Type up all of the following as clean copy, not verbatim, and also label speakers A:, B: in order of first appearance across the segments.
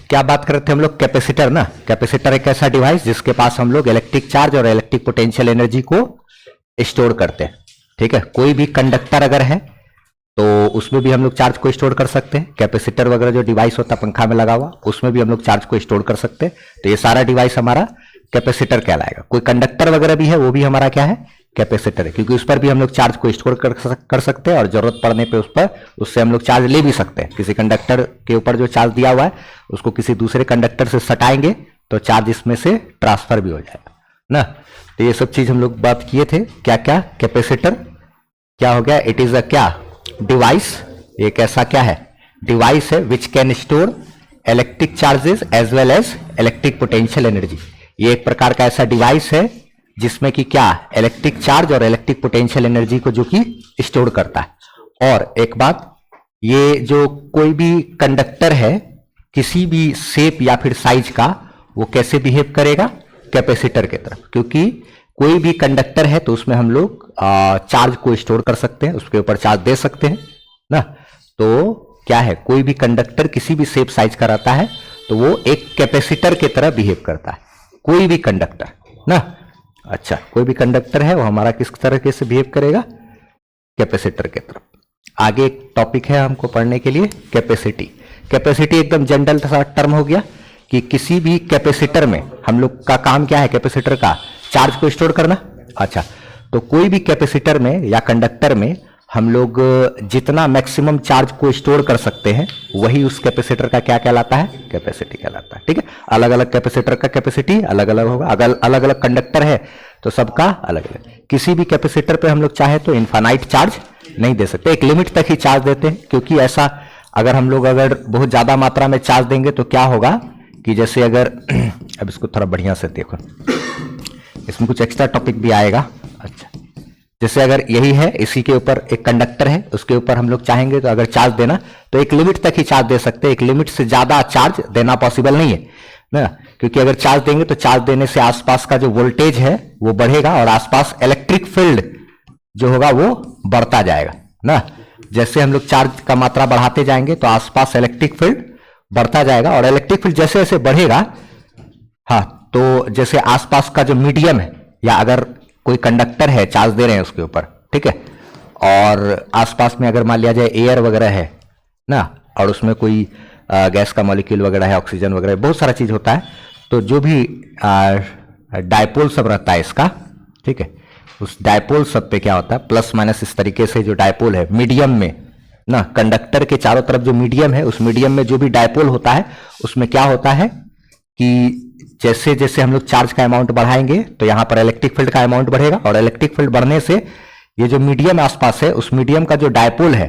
A: क्या बात कर रहे थे हम लोग? कैपेसिटर ना। कैपेसिटर एक ऐसा डिवाइस जिसके पास हम लोग इलेक्ट्रिक चार्ज और इलेक्ट्रिक पोटेंशियल एनर्जी को स्टोर करते हैं। ठीक है, कोई भी कंडक्टर अगर है तो उसमें भी हम लोग चार्ज को स्टोर कर सकते हैं। कैपेसिटर वगैरह जो डिवाइस होता है पंखा में लगा हुआ, उसमें भी हम लोग चार्ज को स्टोर कर सकते हैं। तो ये सारा डिवाइस हमारा कैपेसिटर कहलाएगा। कोई कंडक्टर वगैरह भी है, वो भी हमारा क्या है? कैपेसिटर है, क्योंकि उस पर भी हम लोग चार्ज को स्टोर कर सकते हैं और जरूरत पड़ने पे उससे हम लोग चार्ज ले भी सकते हैं। किसी कंडक्टर के ऊपर जो चार्ज दिया हुआ है उसको किसी दूसरे कंडक्टर से सटाएंगे तो चार्ज इसमें से ट्रांसफर भी हो जाएगा ना। तो ये सब चीज हम लोग बात किए थे। क्या क्या? कैपेसिटर क्या हो गया? इट इज अ क्या? डिवाइस। एक ऐसा क्या है? डिवाइस है which can store electric charges as well as electric potential energy. ये एक प्रकार का ऐसा डिवाइस है जिसमें कि क्या? इलेक्ट्रिक चार्ज और इलेक्ट्रिक पोटेंशियल एनर्जी को जो कि स्टोर करता है। और एक बात, ये जो कोई भी कंडक्टर है किसी भी शेप या फिर साइज का, वो कैसे बिहेव करेगा? कैपेसिटर की तरफ। क्योंकि कोई भी कंडक्टर है तो उसमें हम लोग चार्ज को स्टोर कर सकते हैं, उसके ऊपर चार्ज दे सकते हैं ना। तो क्या है? कोई भी कंडक्टर किसी भी शेप साइज का रहता है तो वो एक कैपेसिटर की तरह बिहेव करता है। कोई भी कंडक्टर ना। अच्छा, कोई भी कंडक्टर है वो हमारा किस तरह से बिहेव करेगा? कैपेसिटर की तरफ। आगे एक टॉपिक है हमको पढ़ने के लिए, कैपेसिटी। कैपेसिटी एकदम जनरल सा टर्म हो गया कि किसी भी कैपेसिटर में हम लोग का काम क्या है? कैपेसिटर का चार्ज को स्टोर करना। अच्छा, तो कोई भी कैपेसिटर में या कंडक्टर में हम लोग जितना मैक्सिमम चार्ज को स्टोर कर सकते हैं वही उस कैपेसिटर का क्या कहलाता है? कैपेसिटी कहलाता है। ठीक है, अलग अलग कैपेसिटर का कैपेसिटी अलग अलग होगा। अगर अलग अलग कंडक्टर है तो सबका अलग अलग। किसी भी कैपेसिटर पे हम लोग चाहे तो इनफाइनाइट चार्ज नहीं दे सकते, एक लिमिट तक ही चार्ज देते हैं। क्योंकि ऐसा अगर हम लोग अगर बहुत ज्यादा मात्रा में चार्ज देंगे तो क्या होगा कि जैसे अगर अब इसको थोड़ा बढ़िया से देखो, इसमें कुछ एक्स्ट्रा टॉपिक भी आएगा। अच्छा, जैसे अगर यही है, इसी के ऊपर एक कंडक्टर है, उसके ऊपर हम लोग चाहेंगे तो अगर चार्ज देना तो एक लिमिट तक ही चार्ज दे सकते हैं। एक लिमिट से ज्यादा चार्ज देना पॉसिबल नहीं है ना। क्योंकि अगर चार्ज देंगे तो चार्ज देने से आसपास का जो वोल्टेज है वो बढ़ेगा और आसपास इलेक्ट्रिक फील्ड जो होगा वो बढ़ता जाएगा ना। जैसे हम लोग चार्ज का मात्रा बढ़ाते जाएंगे तो आसपास इलेक्ट्रिक फील्ड बढ़ता जाएगा और इलेक्ट्रिक फील्ड जैसे जैसे बढ़ेगा, हाँ, तो जैसे आसपास का जो मीडियम है या अगर कोई कंडक्टर है, चार्ज दे रहे हैं उसके ऊपर, ठीक है, और आसपास में अगर मान लिया जाए एयर वगैरह है ना, और उसमें कोई गैस का मॉलिक्यूल वगैरह है, ऑक्सीजन वगैरह, बहुत सारा चीज होता है, तो जो भी डायपोल सब रहता है इसका, ठीक है, उस डायपोल सब पे क्या होता है, प्लस माइनस इस तरीके से जो डायपोल है मीडियम में ना, कंडक्टर के चारों तरफ जो मीडियम है, उस मीडियम में जो भी डायपोल होता है उसमें क्या होता है कि जैसे जैसे हम लोग चार्ज का अमाउंट बढ़ाएंगे तो यहाँ पर इलेक्ट्रिक फील्ड का अमाउंट बढ़ेगा और इलेक्ट्रिक फील्ड बढ़ने से ये जो मीडियम आसपास है उस मीडियम का जो डायपोल है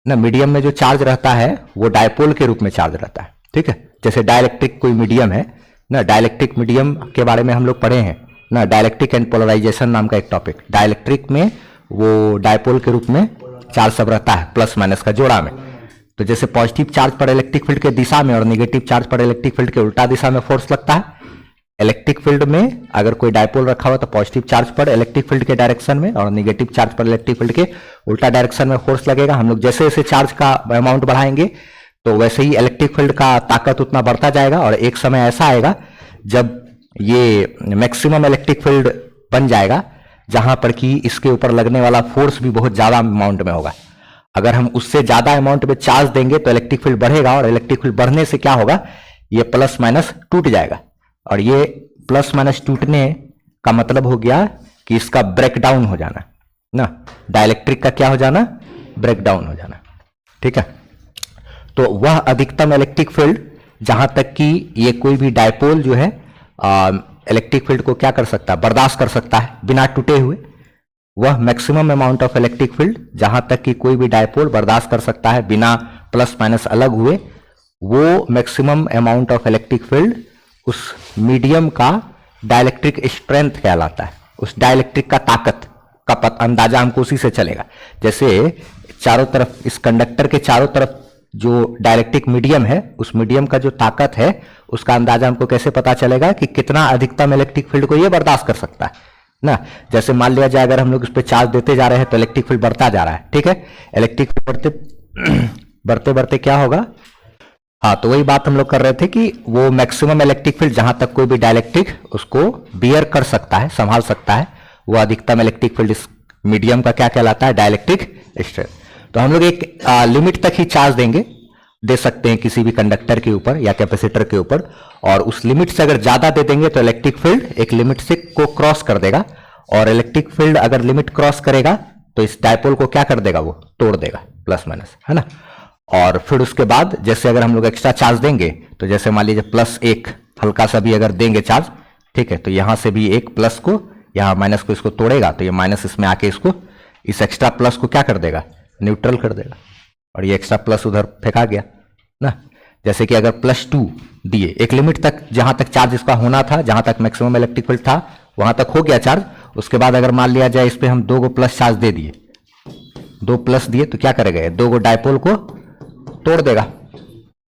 A: ना, मीडियम में जो चार्ज रहता है वो डायपोल के रूप में चार्ज रहता है। ठीक है, जैसे डाइलेक्ट्रिक कोई मीडियम है ना, डाइलेक्ट्रिक मीडियम के बारे में हम लोग पढ़े हैं ना, डाइलेक्ट्रिक एंड पोलराइजेशन नाम का एक टॉपिक। डाइलेक्ट्रिक में वो डायपोल के रूप में चार्ज सब रहता है, प्लस माइनस का जोड़ा में। तो जैसे पॉजिटिव चार्ज पर इलेक्ट्रिक फील्ड के दिशा में और नेगेटिव चार्ज पर इलेक्ट्रिक फील्ड के उल्टा दिशा में फोर्स लगता है। इलेक्ट्रिक फील्ड में अगर कोई डायपोल रखा हुआ तो पॉजिटिव चार्ज पर इलेक्ट्रिक फील्ड के डायरेक्शन में और नेगेटिव चार्ज पर इलेक्ट्रिक फील्ड के उल्टा डायरेक्शन में फोर्स लगेगा। हम लोग जैसे जैसे चार्ज का अमाउंट बढ़ाएंगे तो वैसे ही इलेक्ट्रिक फील्ड का ताकत उतना बढ़ता जाएगा और एक समय ऐसा आएगा जब ये मैक्सिमम इलेक्ट्रिक फील्ड बन जाएगा जहां पर कि इसके ऊपर लगने वाला फोर्स भी बहुत ज्यादा अमाउंट में होगा। अगर हम उससे ज्यादा अमाउंट में चार्ज देंगे तो इलेक्ट्रिक फील्ड बढ़ेगा और इलेक्ट्रिक फील्ड बढ़ने से क्या होगा, ये प्लस माइनस टूट जाएगा और ये प्लस माइनस टूटने का मतलब हो गया कि इसका ब्रेकडाउन हो जाना ना, डाइलेक्ट्रिक का क्या हो जाना, ब्रेकडाउन हो जाना। ठीक है, तो वह अधिकतम इलेक्ट्रिक फील्ड जहां तक कि ये कोई भी डायपोल जो है इलेक्ट्रिक फील्ड को क्या कर सकता है, बर्दाश्त कर सकता है बिना टूटे हुए, वह maximum amount of electric field जहां तक कि कोई भी डायपोल बर्दाश्त कर सकता है बिना प्लस माइनस अलग हुए, वो maximum amount of electric field उस मीडियम का डाइलेक्ट्रिक स्ट्रेंथ कहलाता है। उस डाइलेक्ट्रिक का ताकत का अंदाजा हमको उसी से चलेगा। जैसे चारों तरफ इस कंडक्टर के चारों तरफ जो डाइलेक्ट्रिक मीडियम है, उस मीडियम का जो ताकत है उसका अंदाजा हमको कैसे पता चलेगा कि कितना अधिकतम इलेक्ट्रिक फील्ड को ये बर्दाश्त कर सकता है ना। जैसे मान लिया जाए अगर हम लोग इस पे चार्ज देते जा रहे हैं तो इलेक्ट्रिक फील्ड बढ़ता जा रहा है। ठीक है, इलेक्ट्रिक फील्ड बढ़ते बढ़ते क्या होगा, हाँ, तो वही बात हम लोग कर रहे थे कि वो मैक्सिमम इलेक्ट्रिक फील्ड जहां तक कोई भी डाइलेक्ट्रिक उसको बियर कर सकता है, संभाल सकता है, वो अधिकतम इलेक्ट्रिक फील्ड इस मीडियम का क्या कहलाता है, डाइलेक्ट्रिक स्ट्रेंथ। तो हम लोग एक लिमिट तक ही चार्ज दे सकते हैं किसी भी कंडक्टर के ऊपर या कैपेसिटर के ऊपर, और उस लिमिट से अगर ज्यादा दे देंगे तो इलेक्ट्रिक फील्ड एक लिमिट से को क्रॉस कर देगा, और इलेक्ट्रिक फील्ड अगर लिमिट क्रॉस करेगा तो इस डायपोल को क्या कर देगा, वो तोड़ देगा, प्लस माइनस, है ना। और फिर उसके बाद जैसे अगर हम लोग एक्स्ट्रा चार्ज देंगे, तो जैसे मान लीजिए +1 हल्का सा भी अगर देंगे चार्ज, ठीक है, तो यहां से भी एक प्लस को, यहां माइनस को इसको तोड़ेगा, तो ये माइनस इसमें आके इसको, इस एक्स्ट्रा प्लस को क्या कर देगा, न्यूट्रल कर देगा, और ये एक्स्ट्रा प्लस उधर फेंका गया ना। जैसे कि अगर +2 दिए, एक लिमिट तक जहां तक चार्ज इसका होना था, जहां तक मैक्सिमम इलेक्ट्रिक फील्ड था वहां तक हो गया चार्ज, उसके बाद अगर मान लिया जाए इस पे हम 2 को प्लस चार्ज दे दिए, 2 प्लस दिए, तो क्या करेगा, 2 को डायपोल को तोड़ देगा,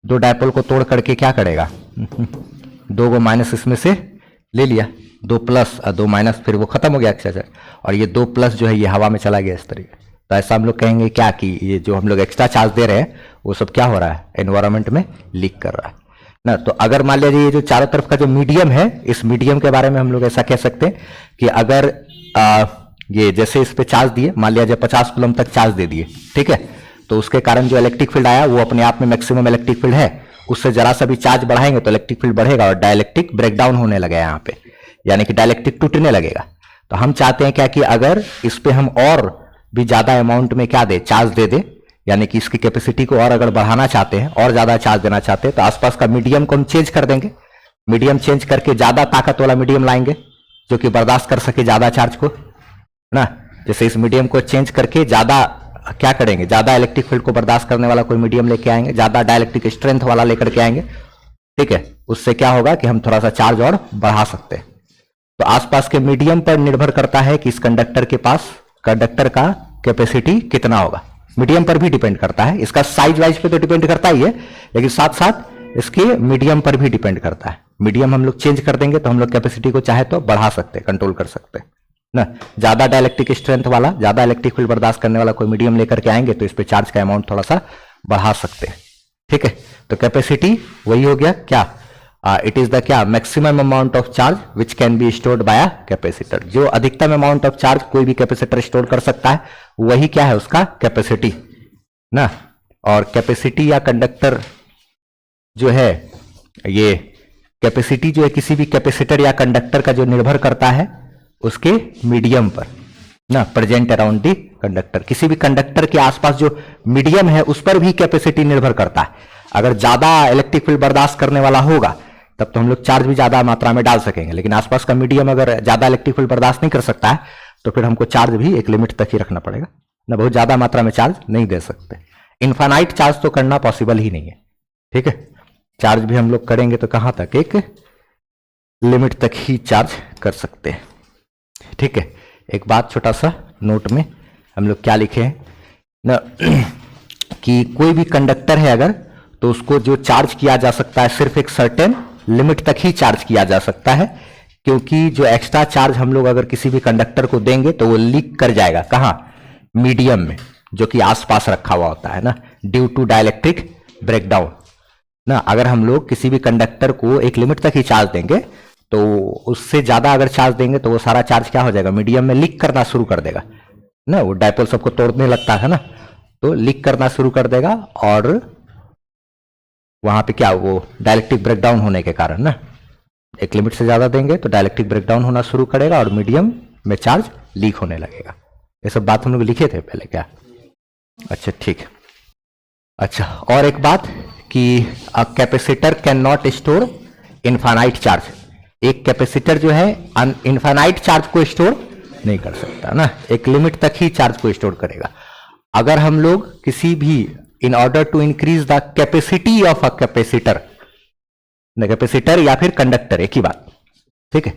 A: 2 डायपोल को तोड़ करके क्या करेगा 2 को माइनस इसमें से ले लिया, 2 प्लस और 2 माइनस, फिर वो खत्म हो गया एक्स्ट्रा, और ये 2 प्लस जो है ये हवा में चला गया इस तरीके। तो ऐसा हम लोग कहेंगे क्या कि ये जो हम लोग एक्स्ट्रा चार्ज दे रहे हैं वो सब क्या हो रहा है, एनवायरमेंट में लीक कर रहा है ना। तो अगर मान लीजिए ये जो चारों तरफ का जो मीडियम है, इस मीडियम के बारे में हम लोग ऐसा कह सकते हैं कि अगर ये जैसे इस पे चार्ज दिए, मान लिया जाए 50 कूलम तक चार्ज दे दिए, ठीक है, तो उसके कारण जो इलेक्ट्रिक फील्ड आया वो अपने आप में मैक्सिमम इलेक्ट्रिक फील्ड है, उससे जरा सा भी चार्ज बढ़ाएंगे तो इलेक्ट्रिक फील्ड बढ़ेगा और डाइलेक्ट्रिक ब्रेकडाउन होने लगेगा यहाँ पे, यानी कि डाइलेक्ट्रिक टूटने लगेगा। तो हम चाहते हैं क्या कि अगर इस पे हम और भी ज्यादा अमाउंट में क्या दे, चार्ज दे, यानी कि इसकी कैपेसिटी को और अगर बढ़ाना चाहते हैं और ज्यादा चार्ज देना चाहते हैं, तो आसपास का मीडियम को हम चेंज कर देंगे, मीडियम चेंज करके ज्यादा ताकत वाला मीडियम लाएंगे जो कि बर्दाश्त कर सके ज्यादा चार्ज को ना। जैसे इस मीडियम को चेंज करके ज्यादा क्या करेंगे, ज्यादा इलेक्ट्रिक फील्ड को बर्दाश्त करने वाला कोई मीडियम लेके आएंगे, ज्यादा डाइलेक्ट्रिक स्ट्रेंथ वाला लेकर के आएंगे, ठीक है। उससे क्या होगा कि हम थोड़ा सा चार्ज और बढ़ा सकते हैं। तो आसपास के मीडियम पर निर्भर करता है कि इस कंडक्टर के पास, कंडक्टर का कैपेसिटी कितना होगा, मीडियम पर भी डिपेंड करता है, इसका साइज वाइज पे तो डिपेंड करता ही है, लेकिन साथ साथ इसके मीडियम पर भी डिपेंड करता है। मीडियम हम लोग चेंज कर देंगे तो हम लोग कैपेसिटी को चाहे तो बढ़ा सकते हैं, कंट्रोल कर सकते हैं ना। ज्यादा डाइलेक्ट्रिक स्ट्रेंथ वाला, ज्यादा इलेक्ट्रिक फील्ड बर्दाश्त करने वाला कोई मीडियम लेकर के आएंगे तो इस पे चार्ज का अमाउंट थोड़ा सा बढ़ा सकते हैं, ठीक है। तो कैपेसिटी वही हो गया क्या, इट इज द क्या, maximum amount of charge which can be stored bye capacitor. जो अधिकतम अमाउंट ऑफ चार्ज कोई भी कैपेसिटर स्टोर कर सकता है वही क्या है, उसका कैपेसिटी ना। और कैपेसिटी या कंडक्टर जो है, ये कैपेसिटी जो है किसी भी कैपेसिटर या कंडक्टर का जो निर्भर करता है उसके मीडियम पर ना, प्रेजेंट अराउंड दी कंडक्टर। किसी भी कंडक्टर के आसपास जो मीडियम है उस पर भी कैपेसिटी निर्भर करता है। अगर ज्यादा इलेक्ट्रिक फील्ड बर्दाश्त करने वाला होगा तब तो हम लोग चार्ज भी ज्यादा मात्रा में डाल सकेंगे, लेकिन आसपास का मीडियम अगर ज्यादा इलेक्ट्रिक फील्ड बर्दाश्त नहीं कर सकता है तो फिर हमको चार्ज भी एक लिमिट तक ही रखना पड़ेगा ना, बहुत ज्यादा मात्रा में चार्ज नहीं दे सकते। इनफाइनाइट चार्ज तो करना पॉसिबल ही नहीं है, ठीक है। चार्ज भी हम लोग करेंगे तो कहां तक, एक लिमिट तक ही चार्ज कर सकते हैं, ठीक है। एक बात छोटा सा नोट में हम लोग क्या लिखे हैं ना कि कोई भी कंडक्टर है अगर, तो उसको जो चार्ज किया जा सकता है सिर्फ एक सर्टेन लिमिट तक ही चार्ज किया जा सकता है, क्योंकि जो एक्स्ट्रा चार्ज हम लोग अगर किसी भी कंडक्टर को देंगे तो वो लीक कर जाएगा, कहां, मीडियम में, जो कि आसपास रखा हुआ होता है ना, ड्यू टू डाइलेक्ट्रिक ब्रेकडाउन ना। अगर हम लोग किसी भी कंडक्टर को एक लिमिट तक ही चार्ज देंगे तो उससे ज्यादा अगर चार्ज देंगे तो वो सारा चार्ज क्या हो जाएगा, मीडियम में लीक करना शुरू कर देगा ना। वो डायपोल सबको तोड़ने लगता है ना, तो लीक करना शुरू कर देगा, और वहां पे क्या, वो डाइलेक्ट्रिक ब्रेकडाउन होने के कारण ना, एक लिमिट से ज्यादा देंगे तो डाइलेक्ट्रिक ब्रेकडाउन होना शुरू करेगा और मीडियम में चार्ज लीक होने लगेगा। ये सब बात हम लोग लिखे थे पहले क्या, अच्छा ठीक। अच्छा, और एक बात कि a capacitor can not store infinite charge. एक कैपेसिटर जो है इनफाइनाइट चार्ज को स्टोर नहीं कर सकता ना, एक लिमिट तक ही चार्ज को स्टोर करेगा। अगर हम लोग किसी भी, in order to increase the capacity of a capacitor, capacitor या फिर कंडक्टर एक ही बात, ठीक है।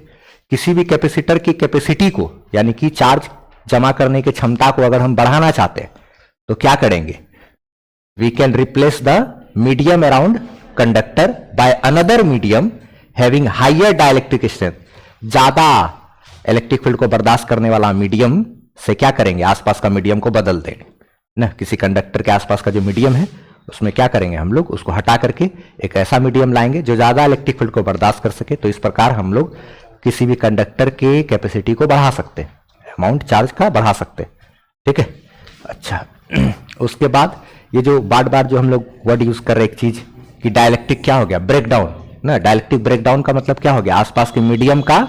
A: किसी भी कैपेसिटर की कैपेसिटी को, यानी कि चार्ज जमा करने की क्षमता को अगर हम बढ़ाना चाहते हैं तो क्या करेंगे, we can replace the medium around conductor by another medium having higher dielectric strength. ज्यादा इलेक्ट्रिक फील्ड को बर्दाश्त करने वाला मीडियम से क्या करेंगे, आसपास का मीडियम को बदल देंगे ना। किसी कंडक्टर के आसपास का जो मीडियम है उसमें क्या करेंगे हम लोग, उसको हटा करके एक ऐसा मीडियम लाएंगे जो ज़्यादा इलेक्ट्रिक फील्ड को बर्दाश्त कर सके। तो इस प्रकार हम लोग किसी भी कंडक्टर के कैपेसिटी को बढ़ा सकते हैं, अमाउंट चार्ज का बढ़ा सकते हैं। ठीक है, अच्छा उसके बाद ये जो बार बार जो हम लोग वर्ड यूज कर रहे एक चीज कि डाइलेक्ट्रिक क्या हो गया, ब्रेकडाउन ना। डाइलेक्ट्रिक ब्रेकडाउन का मतलब क्या हो गया, आसपास के मीडियम का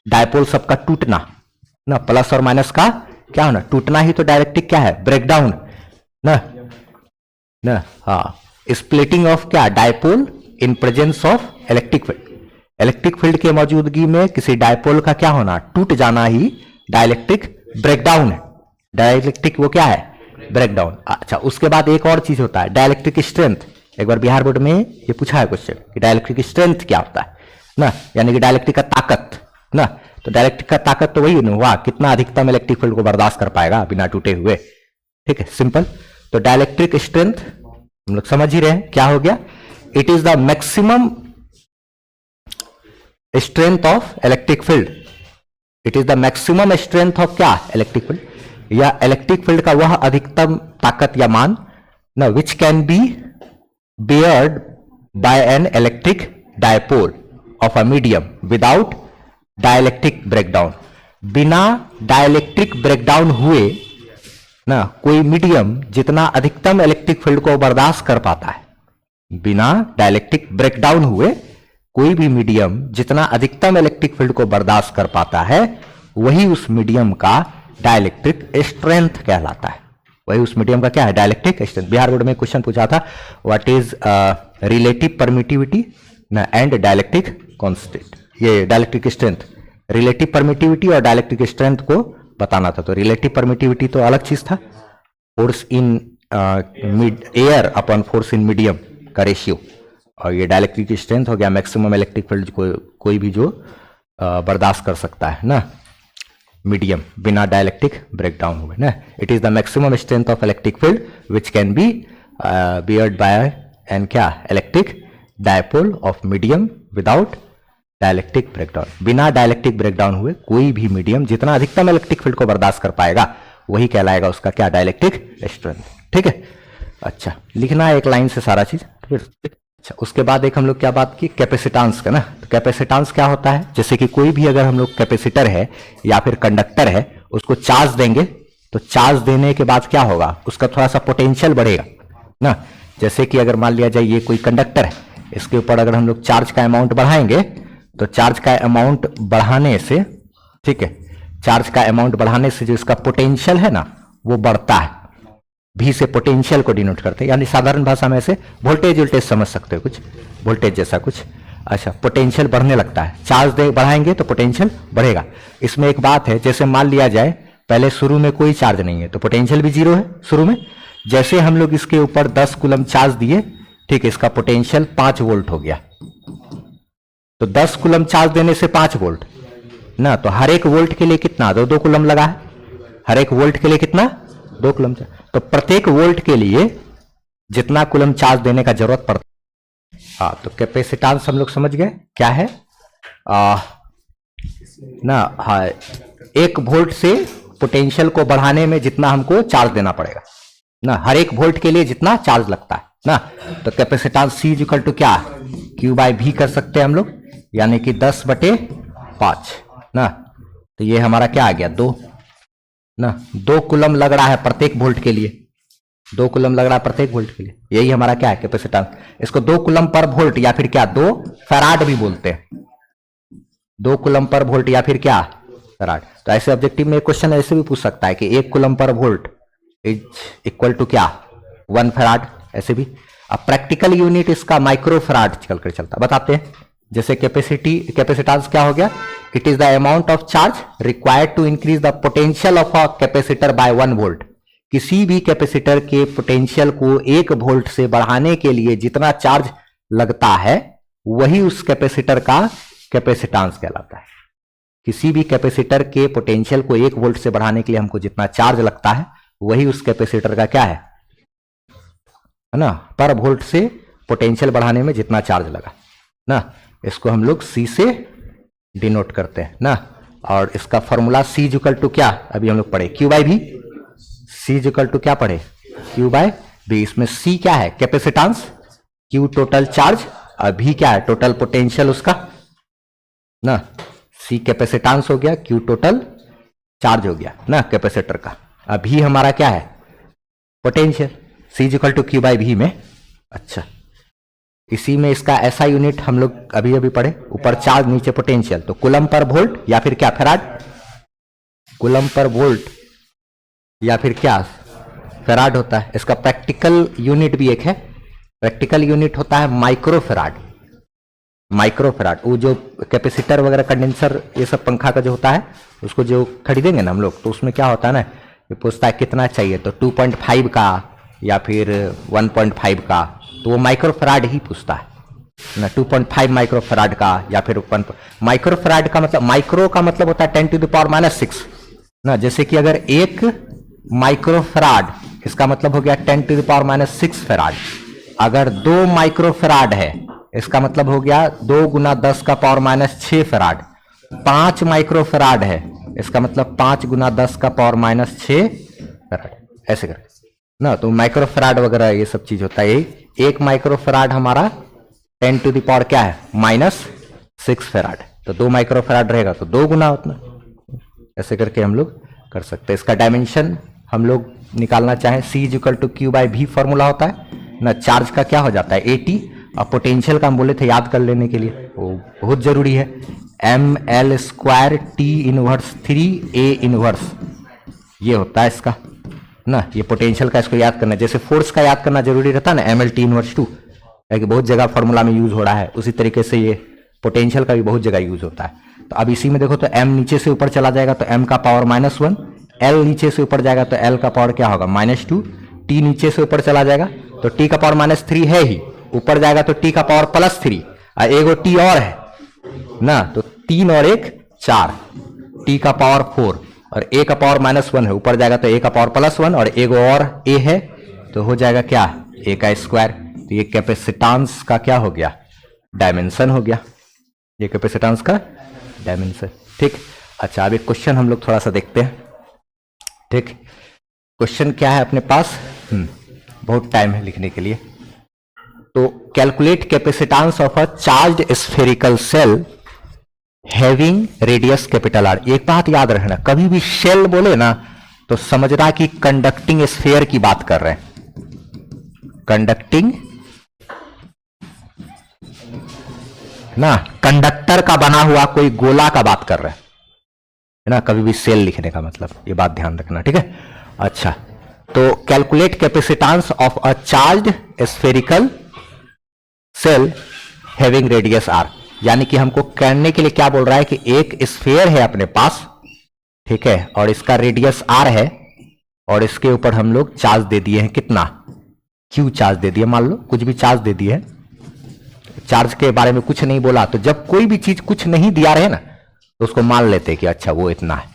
A: डायपोल सबका टूटना ना, प्लस और माइनस का क्या होना, टूटना ही तो डाइलेक्ट्रिक क्या है, ब्रेकडाउन ना ना। हाँ, स्प्लिटिंग ऑफ क्या, dipole in presence of electric field. Electric field के मौजूदगी में किसी डायपोल का क्या होना, टूट जाना ही डाइलेक्ट्रिक ब्रेकडाउन है। डाइलेक्ट्रिक वो क्या है, ब्रेकडाउन। अच्छा, उसके बाद एक और चीज होता है डाइलेक्ट्रिक स्ट्रेंथ। एक बार बिहार बोर्ड में ये पूछा है क्वेश्चन कि डाइलेक्ट्रिक स्ट्रेंथ क्या होता है ना, यानी कि डाइलेक्ट्रिक का ताकत ना। तो डाइलेक्ट्रिक का ताकत तो वही ना हुआ, कितना अधिकतम इलेक्ट्रिक फील्ड को बर्दाश्त कर पाएगा बिना टूटे हुए। ठीक है, सिंपल। तो डाइलेक्ट्रिक स्ट्रेंथ हम लोग समझ ही रहे हैं क्या हो गया, it is the maximum strength of electric field. It is the maximum strength of क्या, इलेक्ट्रिक फील्ड, या इलेक्ट्रिक फील्ड का वह अधिकतम ताकत या मान ना विच can B beared by an electric dipole of a medium without dielectric breakdown। बिना डाइलेक्ट्रिक ब्रेकडाउन हुए ना कोई मीडियम जितना अधिकतम इलेक्ट्रिक फील्ड को बर्दाश्त कर पाता है, बिना डाइलेक्ट्रिक ब्रेकडाउन हुए कोई भी मीडियम जितना अधिकतम इलेक्ट्रिक फील्ड को बर्दाश्त कर पाता है, वही उस मीडियम का डाइलेक्ट्रिक स्ट्रेंथ कहलाता है। वही उस मीडियम का क्या है, डाइलेक्ट्रिक स्ट्रेंथ। बिहार बोर्ड में क्वेश्चन पूछा था, व्हाट इज रिलेटिव परमिटिविटी ना एंड डाइलेक्ट्रिक कांस्टेंट। ये डाइलेक्ट्रिक स्ट्रेंथ, रिलेटिव परमिटिविटी और डाइलेक्ट्रिक स्ट्रेंथ को बताना था। तो रिलेटिव परमिटिविटी तो अलग चीज था, force in air upon force in medium का रेशियो, और ये डाइलेक्ट्रिक स्ट्रेंथ हो गया मैक्सिमम इलेक्ट्रिक फील्ड को कोई भी जो बर्दाश्त कर सकता है ना, मीडियम बिना डाइलेक्ट्रिक ब्रेकडाउन हुए ना। It is the maximum strength of electric field which can be beared by and क्या, electric dipole of medium without dielectric breakdown. बिना डाइलेक्ट्रिक ब्रेकडाउन हुए कोई भी मीडियम जितना अधिकतम इलेक्ट्रिक फील्ड को बर्दाश्त कर पाएगा, वही कहलाएगा उसका क्या, डाइलेक्ट्रिक स्ट्रेंथ। ठीक है, अच्छा लिखना है एक लाइन से सारा चीज। अच्छा, उसके बाद एक हम लोग क्या बात की, कैपेसिटेंस का ना। तो कैपेसिटेंस क्या होता है, जैसे कि कोई भी अगर हम लोग कैपेसिटर है या फिर कंडक्टर है, उसको चार्ज देंगे तो चार्ज देने के बाद क्या होगा, उसका थोड़ा सा पोटेंशियल बढ़ेगा ना। जैसे कि अगर मान लिया जाए ये कोई कंडक्टर है, इसके ऊपर अगर हम लोग चार्ज का अमाउंट बढ़ाएंगे तो चार्ज का अमाउंट बढ़ाने से, ठीक है, चार्ज का अमाउंट बढ़ाने से जो इसका पोटेंशियल है ना वो बढ़ता है। भी से पोटेंशियल को डिनोट करते हैं, यानी साधारण भाषा में ऐसे वोल्टेज वोल्टेज समझ सकते हो, कुछ वोल्टेज जैसा कुछ। अच्छा, पोटेंशियल बढ़ने लगता है, चार्ज दे बढ़ाएंगे तो पोटेंशियल बढ़ेगा। इसमें एक बात है, जैसे मान लिया जाए पहले शुरू में कोई चार्ज नहीं है तो पोटेंशियल भी जीरो है शुरू में। जैसे हम लोग इसके ऊपर 10 कूलम चार्ज दिए, ठीक है, इसका पोटेंशियल 5 वोल्ट हो गया। तो 10 कूलम चार्ज देने से 5 वोल्ट ना, तो हर एक वोल्ट के लिए कितना, 2 कूलम लगा है। हर एक वोल्ट के लिए कितना, 2 कूलम। तो प्रत्येक वोल्ट के लिए जितना कूलम चार्ज देने का जरूरत पड़ता है। हाँ, तो कैपेसिटेंस हम लोग समझ गए क्या है ना। हाँ, 1 वोल्ट से पोटेंशियल को बढ़ाने में जितना हमको चार्ज देना पड़ेगा ना, हर एक वोल्ट के लिए जितना चार्ज लगता है ना। तो कैपेसिटेंस सी इक्वल टू क्या, क्यू बाई भी कर सकते हैं हम लोग, यानी कि 10/5 ना। तो ये हमारा क्या आ गया, 2 ना। 2 कूलम लग रहा है प्रत्येक वोल्ट के लिए, 2 कूलम लग रहा है प्रत्येक वोल्ट के लिए, यही हमारा क्या है, कैपेसिटेंस। इसको 2 कूलम पर वोल्ट या फिर क्या 2 फैराड भी बोलते हैं, 2 कूलम पर वोल्ट या फिर क्या फैराड। तो ऐसे ऑब्जेक्टिव में क्वेश्चन ऐसे भी पूछ सकता है कि 1 coulomb per volt is equal to क्या, 1 फैराड, ऐसे भी। अब प्रैक्टिकल यूनिट इसका माइक्रो फैराड चल कर चलता, बताते हैं। जैसे कैपेसिटेंस क्या हो गया, it is the amount of charge required to increase the potential of a capacitor by 1 volt. किसी भी कैपेसिटर के पोटेंशियल को 1 वोल्ट से बढ़ाने के लिए जितना चार्ज लगता है, वही उस कैपेसिटर का कैपेसिटेंस कहलाता है। किसी भी कैपेसिटर के पोटेंशियल को 1 वोल्ट से बढ़ाने के लिए हमको जितना चार्ज लगता है, वही उस कैपेसिटर का क्या है ना, पर वोल्ट से पोटेंशियल बढ़ाने में जितना चार्ज लगा ना। इसको हम लोग सी से डिनोट करते हैं ना। और इसका फॉर्मूला सी इक्वल टू क्या, अभी हम लोग पढ़े, क्यू बाई भी। सी इक्वल टू क्या पढ़े, क्यू बाय भी इसमें सी क्या है, कैपेसिटेंस, क्यू टोटल चार्ज, अभी क्या है टोटल पोटेंशियल उसका ना, सी कैपेसिटेंस हो गया, क्यू टोटल चार्ज हो गया ना कैपेसिटर का, अभी हमारा क्या है potential, C equal to Q by V में। अच्छा, इसी में इसका ऐसा यूनिट हम लोग अभी अभी पढ़े, ऊपर चार्ज नीचे पोटेंशियल, तो कूलम पर वोल्ट या फिर क्या फैराड, कूलम पर वोल्ट या फिर क्या फैराड होता है। इसका प्रैक्टिकल यूनिट भी एक है, प्रैक्टिकल यूनिट होता है माइक्रोफैराड, माइक्रोफैराड। वो जो कैपेसिटर वगैरह कंडेंसर ये सब पंखा का जो होता है उसको जो खरीदेंगे ना हम लोग, तो उसमें क्या होता है ना, ये पूछता है कितना चाहिए, तो 2.5 का या फिर 1.5 का, तो वो माइक्रोफैराड ही पूछता है ना, 2.5 माइक्रोफैराड का या फिर 1 माइक्रोफैराड का मतलब, माइक्रो का मतलब होता है 10⁻⁻⁶ ना, जैसे कि अगर 1 माइक्रोफैराड इसका मतलब हो गया 10⁻⁻⁶ फैराड, अगर 2 माइक्रोफैराड है इसका मतलब हो गया 2 × 10⁻⁻6 फैराड, 5 माइक्रोफैराड है इसका मतलब 5 × 10⁻⁻6 फैराड, ऐसे कर ना। तो माइक्रोफैराड वगैरह ये सब चीज होता है। 1 माइक्रोफैराड हमारा 10⁻⁻ क्या है -6 फैराड, तो 2 माइक्रोफैराड रहेगा तो 2 गुना उतना, ऐसे करके हम लोग कर सकते हैं। इसका डायमेंशन हम लोग निकालना चाहें, C equal to Q by V formula होता है ना, चार्ज का क्या हो जाता है AT, और पोटेंशियल का हम बोले थे याद कर लेने के लिए, वो बहुत जरूरी है, ml² T−3 A−, ये होता है इसका ना, ये पोटेंशियल का इसको याद करना, जैसे फोर्स का याद करना जरूरी रहता है ना ml/T−2, कि बहुत जगह फॉर्मूला में यूज हो रहा है, उसी तरीके से ये पोटेंशियल का भी बहुत जगह यूज होता है। तो अब इसी में देखो तो m नीचे से ऊपर चला जाएगा तो m का पावर -1, l नीचे से ऊपर जाएगा तो l का पावर क्या होगा -2, t नीचे से ऊपर चला जाएगा तो t का पावर -3 है ही, ऊपर जाएगा तो t का पावर +3, और एगो t और है ना, तो 3 और 1 4, t का पावर 4 और a का पावर -1 है, ऊपर जाएगा तो a का पावर +1 और एगो और a है, तो हो जाएगा क्या a का स्क्वायर। तो ये कैपेसिटेंस का क्या हो गया डायमेंशन हो गया, ये कैपेसिटेंस का डायमेंशन। ठीक, अच्छा अब एक क्वेश्चन हम लोग थोड़ा सा देखते हैं। ठीक, क्वेश्चन क्या है अपने पास, बहुत टाइम है लिखने के लिए। तो calculate capacitance of a charged spherical shell having radius R। एक बात याद रखना, कभी भी शेल बोले ना तो समझना कि कंडक्टिंग स्फेयर की बात कर रहे हैं, कंडक्टिंग ना, कंडक्टर का बना हुआ कोई गोला का बात कर रहे हैं ना, कभी भी सेल लिखने का मतलब, ये बात ध्यान रखना। ठीक है, अच्छा तो calculate capacitance of a charged spherical shell having radius R, यानी कि हमको करने के लिए क्या बोल रहा है कि एक स्फेयर है अपने पास, ठीक है, और इसका रेडियस R है, और इसके ऊपर हम लोग चार्ज दे दिए हैं कितना Q चार्ज दे दिए, मान लो कुछ भी चार्ज दे दिए है, चार्ज के बारे में कुछ नहीं बोला, तो जब कोई भी चीज कुछ नहीं दिया रहे ना तो उसको मान लेते हैं कि अच्छा वो इतना है।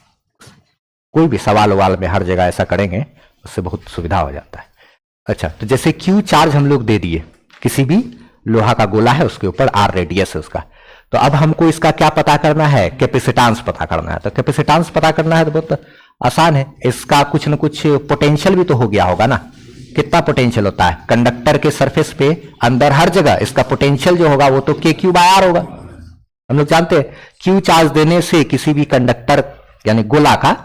A: कोई भी सवाल वाल में हर जगह ऐसा करेंगे, उससे बहुत सुविधा हो जाता है। अच्छा, तो जैसे Q चार्ज हम लोग दे दिए, किसी भी लोहा का गोला है उसके ऊपर R रेडियस है उसका, तो अब हमको इसका क्या पता करना है, कैपेसिटेंस पता करना है। तो कैपेसिटेंस पता करना है तो बहुत आसान है, इसका कुछ न कुछ पोटेंशियल भी तो हो गया होगा ना, कितना पोटेंशियल होता है कंडक्टर के सरफेस पे अंदर हर जगह, इसका पोटेंशियल जो होगा वो तो KQ/R होगा। हम लोग जानते हैं Q चार्ज देने से किसी भी कंडक्टर यानी गोला का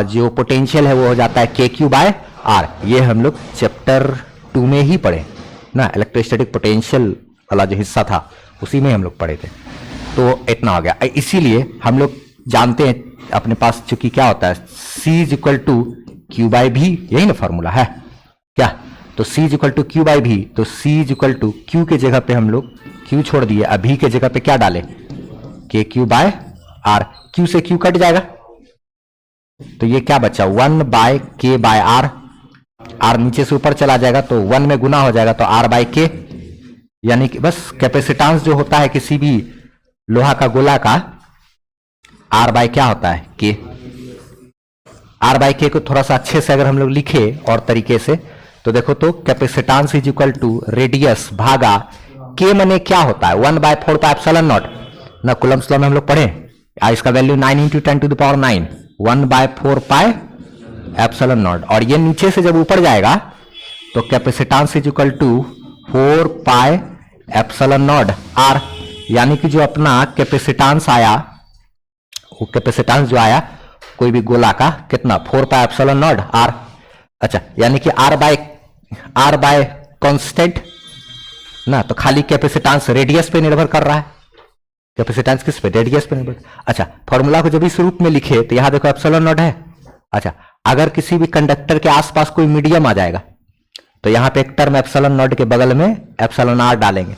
A: जो पोटेंशियल है वो हो जाता है KQ/R। ये हम लोग चैप्टर 2 में ही पढ़े ना, इलेक्ट्रोस्टैटिक पोटेंशियल वाला जो हिस्सा था उसी में हम लोग पढ़े थे। तो इतना हो गया, इसीलिए हम लोग जानते हैं अपने पास चूंकि क्या होता है C इक्वल टू Q/V, यही ना फॉर्मूला है क्या, तो C इक्वल टू Q/V, तो C इक्वल टू Q के जगह पे हम लोग Q छोड़ दिए, अभी के जगह पे क्या डाले KQ/R, Q से Q कट जाएगा तो ये क्या बचा 1/K/R, R नीचे से ऊपर चला जाएगा तो 1 में गुना हो जाएगा तो R/K, यानी कि बस कैपेसिटेंस जो होता है किसी भी लोहा का गोला का R/ क्या होता है K। R/K को थोड़ा सा अच्छे से अगर हम लोग लिखे और तरीके से तो देखो तो capacitance is equal to radius भागा K, मने क्या होता है 1/4πε0 ना, कूलम्ब्स लॉ में हम लोग पढ़े, इसका वैल्यू 9 × 10⁹ 1/4πε0, और ये नीचे से जब ऊपर जाएगा तो capacitance is equal to 4 pi epsilon naught R, यानी कि जो अपना कैपेसिटेंस आया, वो कैपेसिटेंस जो आया कोई भी गोला का कितना, 4 पाई एप्सिलॉन नॉट आर। अच्छा, यानी कि आर बाय कांस्टेंट ना, तो खाली कैपेसिटेंस रेडियस पे निर्भर कर रहा है। कैपेसिटेंस किस पे, रेडियस पे निर्भर। अच्छा, फॉर्मूला को जब इस रूप में लिखे तो यहां देखो एप्सिलॉन नॉट है। अच्छा, अगर किसी भी कंडक्टर के आसपास कोई मीडियम आ जाएगा तो यहां पे एक टर्म एप्सिलॉन नॉट के बगल में एप्सिलॉन आर डालेंगे।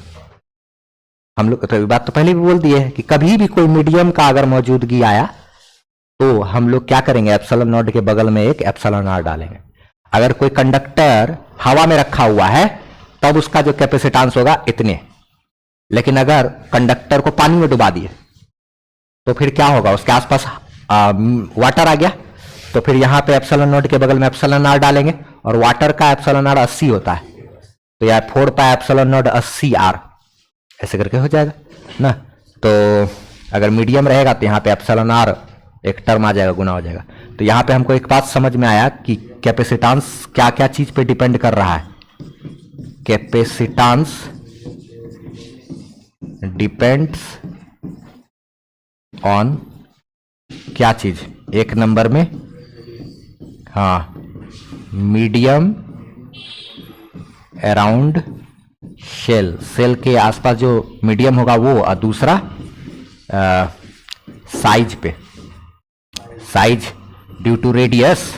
A: हम लोग तो बात तो पहले भी बोल दिए है कि कभी भी कोई मीडियम का अगर मौजूदगी आया तो हम लोग क्या करेंगे, एप्सिलॉन नॉट के बगल में एक एप्सिलॉन आर डालेंगे। अगर कोई कंडक्टर हवा में रखा हुआ है तब उसका जो कैपेसिटेंस होगा इतने, लेकिन अगर कंडक्टर को पानी में डुबा दिए तो फिर क्या होगा, उसके आसपास वाटर आ गया, तो फिर यहां पे एप्सिलॉन नॉट के बगल में एप्सिलॉन आर डालेंगे, और वाटर का एप्सिलॉन आर 80 होता है, तो यार 4 पाई एप्सिलॉन नॉट 80 आर, ऐसे करके हो जाएगा ना। तो अगर मीडियम रहेगा तो यहाँ पे एप्सिलॉन आर एक टर्म आ जाएगा, गुना हो जाएगा। तो यहाँ पे हमको एक बात समझ में आया कि कैपेसिटेंस क्या क्या चीज पे डिपेंड कर रहा है। कैपेसिटेंस डिपेंड्स ऑन क्या चीज, एक नंबर में हाँ मीडियम अराउंड शेल, सेल के आसपास जो मीडियम होगा वो, और दूसरा साइज पे, size due to radius,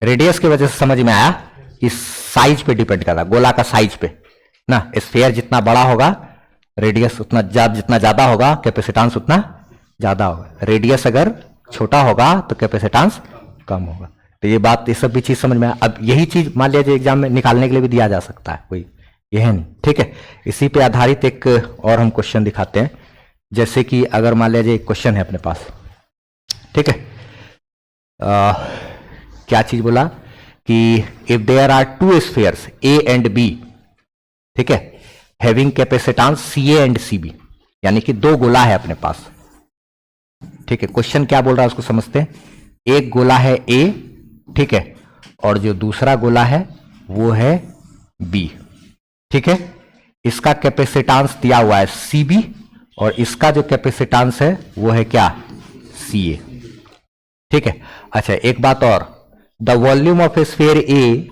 A: radius की वजह से समझ में आया कि साइज पे डिपेंड करता है, गोला का साइज पे ना। स्फीयर जितना बड़ा होगा रेडियस उतना जितना ज्यादा होगा कैपेसिटेंस उतना ज्यादा होगा, रेडियस अगर छोटा होगा तो कैपेसिटेंस कम होगा। तो ये बात, ये सब भी चीज समझ में आया। अब यही चीज मान लीजिए एग्जाम में निकालने के लिए भी दिया जा सकता है, कोई ये है नहीं, ठीक है। इसी पे आधारित एक और हम क्वेश्चन दिखाते हैं। जैसे कि अगर मान लीजिए एक क्वेश्चन है अपने पास, ठीक है, क्या चीज बोला कि if there are two spheres A and B, ठीक है, having capacitance C A and C B, यानी कि दो गोला है अपने पास, ठीक है। क्वेश्चन क्या बोल रहा है उसको समझते हैं। एक गोला है ए, ठीक है, और जो दूसरा गोला है वो है बी, ठीक है। इसका कैपेसिटेंस दिया हुआ है सी बी, और इसका जो कैपेसिटेंस है वो है क्या, सी ए, ठीक है। अच्छा, एक बात और, the volume of sphere A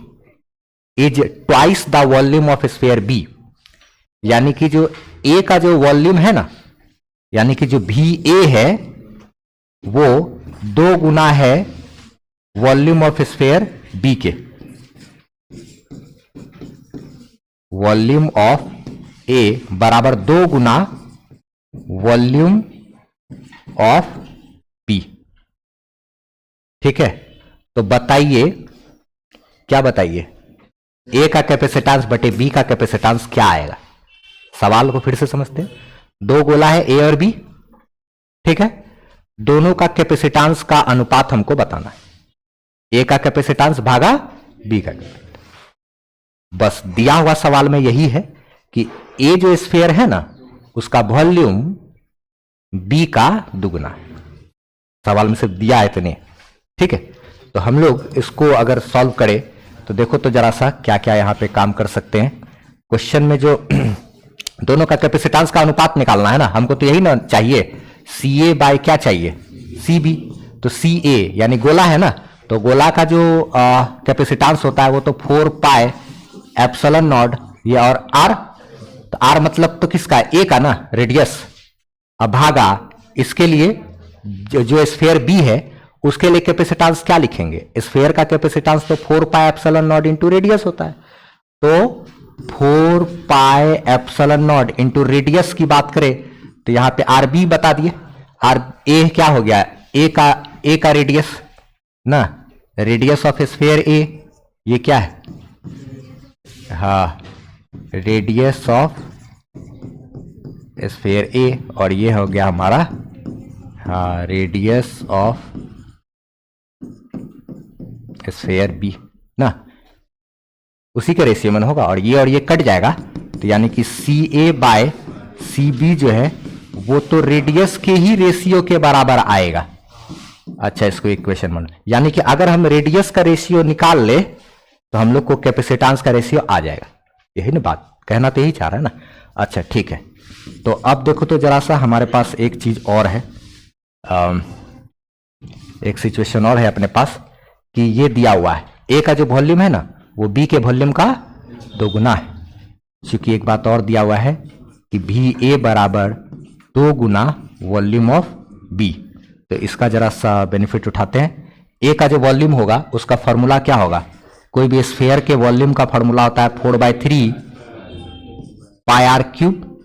A: is twice the volume of sphere B, यानी कि जो ए का जो वॉल्यूम है ना, यानी कि जो भी ए है वो 2 गुना है वॉल्यूम ऑफ स्फीयर बी के। वॉल्यूम ऑफ ए बराबर 2 गुना वॉल्यूम ऑफ बी, ठीक है। तो बताइए, क्या बताइए, ए का कैपेसिटेंस बटे बी का कैपेसिटेंस क्या आएगा। सवाल को फिर से समझते हैं। दो गोला है ए और बी, ठीक है, दोनों का कैपेसिटेंस का अनुपात हमको बताना है, ए का कैपेसिटेंस भागा बी का कैपेसिटेंस। बस दिया हुआ सवाल में यही है कि ए जो स्फीयर है ना उसका वॉल्यूम बी का दुगुना है। सवाल में सिर्फ दिया है इतने, ठीक है। तो हम लोग इसको अगर सॉल्व करें तो देखो तो जरा सा क्या क्या यहां पे काम कर सकते हैं। क्वेश्चन में जो दोनों का कैपेसिटेंस का अनुपात निकालना है ना, हमको तो यही ना चाहिए, सी ए बाय क्या चाहिए, सी बी। तो सी ए यानी गोला है ना, तो गोला का जो कैपेसिटेंस होता है वो तो 4 पाई एप्सिलॉन नॉट, ये और आर, तो आर मतलब तो किसका, ए का ना, रेडियस। अब भागा इसके लिए जो स्फीयर बी है उसके लिए कैपेसिटेंस क्या लिखेंगे, स्फीयर का कैपेसिटेंस तो 4 pi epsilon naught into radius होता है, तो 4 pi epsilon naught into radius की बात करें तो यहां पे आर बी बता दिए। आर ए क्या हो गया, ए का रेडियस ना, रेडियस ऑफ स्फीयर ए, ये क्या है, हाँ रेडियस ऑफ स्फीयर ए, और ये हो गया हमारा हाँ रेडियस ऑफ स्फीयर बी ना, उसी के रेशियो में होगा, और ये कट जाएगा, तो यानी कि सी ए बाय सी बी जो है वो तो रेडियस के ही रेशियो के बराबर आएगा। अच्छा, इसको इक्वेशन मान, यानी कि अगर हम रेडियस का रेशियो निकाल ले तो हम लोग को कैपेसिटेंस का रेशियो आ जाएगा। यही ना बात, कहना तो यही चाह रहा है ना। अच्छा ठीक है, तो अब देखो तो जरा सा हमारे पास एक चीज और है, एक सिचुएशन और है अपने पास कि ये दिया हुआ है ए का जो वॉल्यूम है ना वो बी के वॉल्यूम का 2 गुना है। क्योंकि एक बात और दिया हुआ है कि भी ए बराबर 2 गुना वॉल्यूम ऑफ बी। तो इसका जरा सा बेनिफिट उठाते हैं। ए का जो वॉल्यूम होगा उसका फॉर्मूला क्या होगा? कोई भी स्फीयर के वॉल्यूम का फॉर्मूला होता है 4/3 पाई आर क्यूब,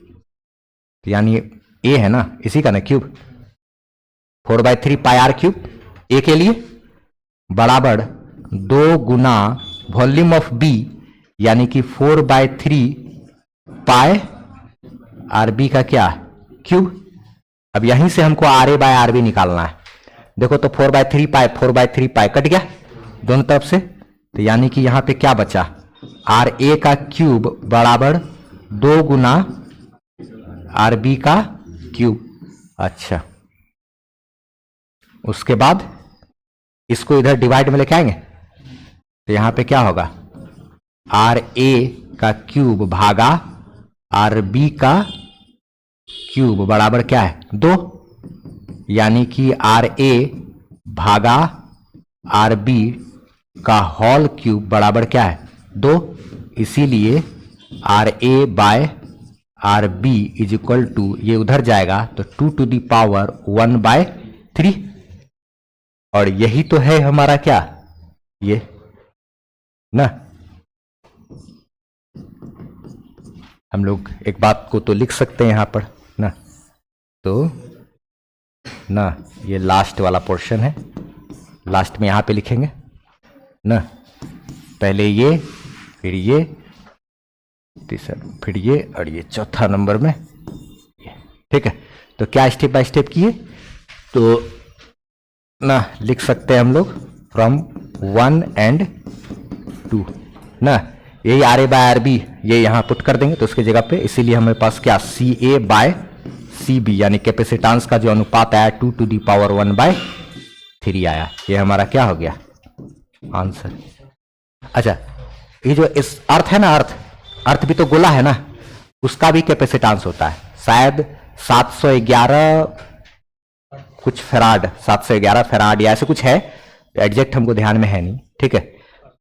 A: यानी ए है ना इसी का ना क्यूब, 4/3 पाई आर क्यूब ए के लिए बराबर 2 गुना वॉल्यूम ऑफ बी, यानी कि 4/3 पाई आर बी का क्या क्यूब। अब यहीं से हमको R A by R B निकालना है। देखो तो 4/3 पाई कट गया दोनों तरफ से, तो यानी कि यहां पे क्या बचा, आर ए का क्यूब बराबर 2 गुना आर बी का क्यूब। अच्छा, उसके बाद इसको इधर डिवाइड में लेके आएंगे तो यहां पे क्या होगा, आर ए का क्यूब भागा आर बी का क्यूब बराबर क्या है 2, यानी कि आर ए भागा आर बी का होल क्यूब बराबर क्या है 2। इसीलिए R A by R B is equal to, ये उधर जाएगा तो 2 to the power 1/3। और यही तो है हमारा क्या, ये ना। हम लोग एक बात को तो लिख सकते हैं यहां पर ना, तो ना ये लास्ट वाला पोर्शन है, लास्ट में यहां पे लिखेंगे ना, पहले ये फिर ये तीसरा फिर ये और ये चौथा नंबर में ये। ठीक है, तो क्या स्टेप बाय स्टेप किए तो ना लिख सकते हैं हम लोग फ्रॉम 1 and 2 ना। यही R A by R B ये यहां पुट कर देंगे तो उसकी जगह पे, इसीलिए हमारे पास क्या सी ए बाय सी बी, यानी कैपेसिटेंस का जो अनुपात आया 2 to the power 1/3 आया। ये हमारा क्या हो गया आंसर। अच्छा, ये जो इस अर्थ है ना, अर्थ भी तो गोला है ना, उसका भी कैपेसिटेंस होता है शायद 711 कुछ फैराड, 711 फैराड या ऐसे कुछ है, एग्जैक्ट हमको ध्यान में है नहीं। ठीक है,